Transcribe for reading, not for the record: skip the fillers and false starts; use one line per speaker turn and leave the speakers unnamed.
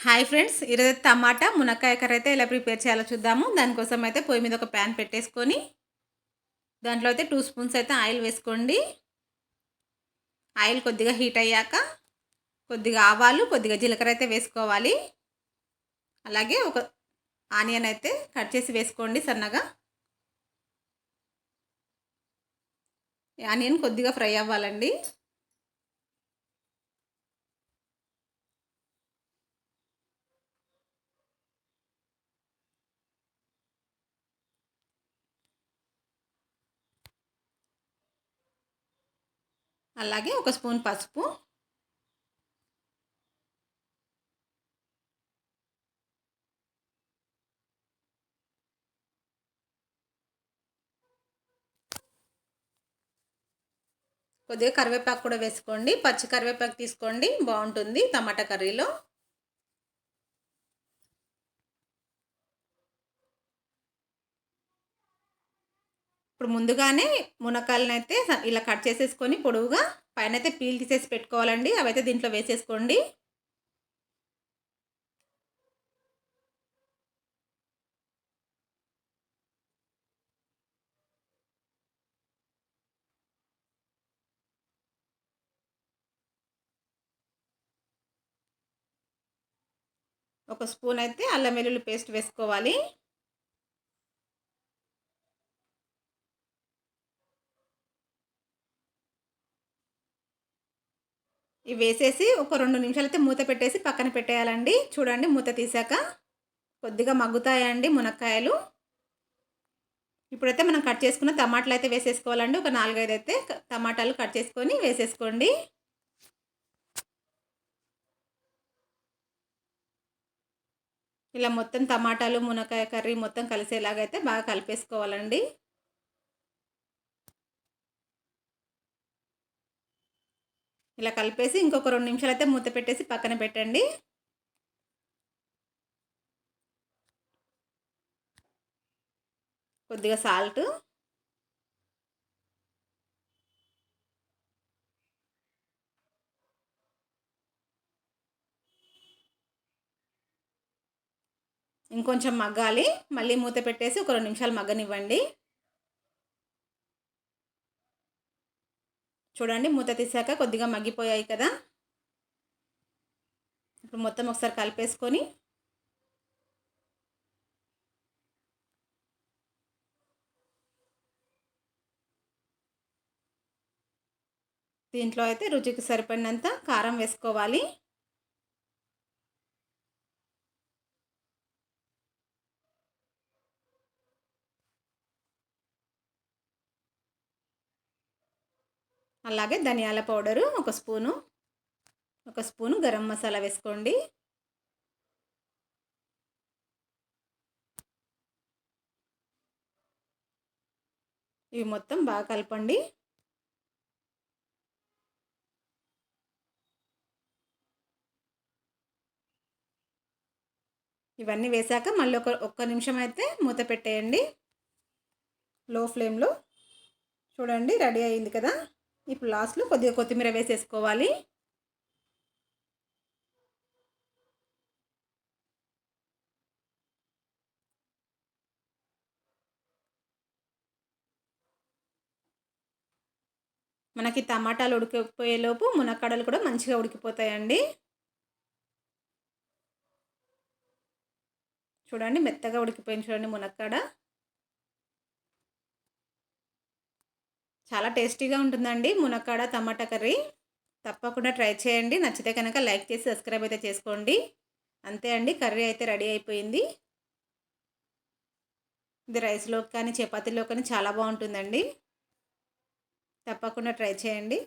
Hi friends, ఈరోజు టమాటా మునక్కాయ curry అయితే ఎలా ప్రిపేర్ చేయాలో చూద్దాము. దానికోసం అయితే పొయ్యి మీద ఒక ప్యాన్ పెట్టేసుకొని దాంట్లో అయితే 2 స్పూన్స్ అయితే ఆయిల్ వేసుకోండి. ఆయిల్ కొద్దిగా హీట్ అయ్యాక కొద్దిగా ఆవాలు, కొద్దిగా జీలకర్ర అయితే వేసుకోవాలి. అలాగే ఒక ఆనియన్ అయితే కట్ చేసి వేసుకోండి సన్నగా. ఆనియన్ కొద్దిగా ఫ్రై అవ్వాలండి. అలాగే ఒక స్పూన్ పసుపు, కొద్దిగా కరివేపాకు కూడా వేసుకోండి. పచ్చి కరివేపాకు తీసుకోండి, బాగుంటుంది టమాటా కర్రీలో. ఇప్పుడు ముందుగానే మునక్కాయలను అయితే ఇలా కట్ చేసేసుకొని పొడవుగా పైన అయితే పీల్ తీసేసి పెట్టుకోవాలండి. అవైతే దీంట్లో వేసేసుకోండి. ఒక స్పూన్ అయితే అల్లం వెల్లుల్లి పేస్ట్ వేసుకోవాలి. ఇవి వేసేసి ఒక 2 నిమిషాలు అయితే మూత పెట్టేసి పక్కన పెట్టేయాలండి. చూడండి, మూత తీసాక కొద్దిగా మగ్గుతాయండి మునక్కాయలు. ఇప్పుడైతే మనం కట్ చేసుకున్న టమాటాలు అయితే వేసేసుకోవాలండి. ఒక 4, 5 అయితే టమాటాలు కట్ చేసుకొని వేసేసుకోండి. ఇలా మొత్తం టమాటాలు మునక్కాయ కర్రీ మొత్తం కలిసేలాగైతే బాగా కలిపేసుకోవాలండి. ఇలా కలిపేసి ఇంకొక 2 నిమిషాలు అయితే మూత పెట్టేసి పక్కన పెట్టండి. కొద్దిగా సాల్ట్, ఇంకొంచెం మగ్గాలి. మళ్ళీ మూత పెట్టేసి ఒక 2 నిమిషాలు మగ్గనివ్వండి. చూడండి, మూత తీసాక కొద్దిగా మగ్గిపోయాయి కదా. ఇప్పుడు మొత్తం ఒకసారి కలిపేసుకొని దీంట్లో అయితే రుచికి సరిపడినంత కారం వేసుకోవాలి. అలాగే ధనియాల పౌడరు ఒక స్పూను గరం మసాలా వేసుకోండి. ఇవి మొత్తం బాగా కలపండి. ఇవన్నీ వేసాక మళ్ళీ ఒక్క నిమిషం అయితే మూత పెట్టేయండి లో ఫ్లేమ్లో. చూడండి, రెడీ అయింది కదా. ఇప్పుడు లాస్ట్లో కొద్దిగా కొత్తిమీర వేసేసుకోవాలి. మనకి టమాటాలు ఉడికిపోయేలోపు మునక్కాడలు కూడా మంచిగా ఉడికిపోతాయండి. చూడండి, మెత్తగా ఉడికిపోయింది చూడండి మునక్కాడ. చాలా టేస్టీగా ఉంటుందండి మునక్కాడ టమాటా కర్రీ. తప్పకుండా ట్రై చేయండి. నచ్చితే కనుక లైక్ చేసి సబ్స్క్రైబ్ అయితే చేసుకోండి. అంతే అండి, కర్రీ అయితే రెడీ అయిపోయింది. ఇది రైస్లో కానీ చపాతీలో కానీ చాలా బాగుంటుందండి. తప్పకుండా ట్రై చేయండి.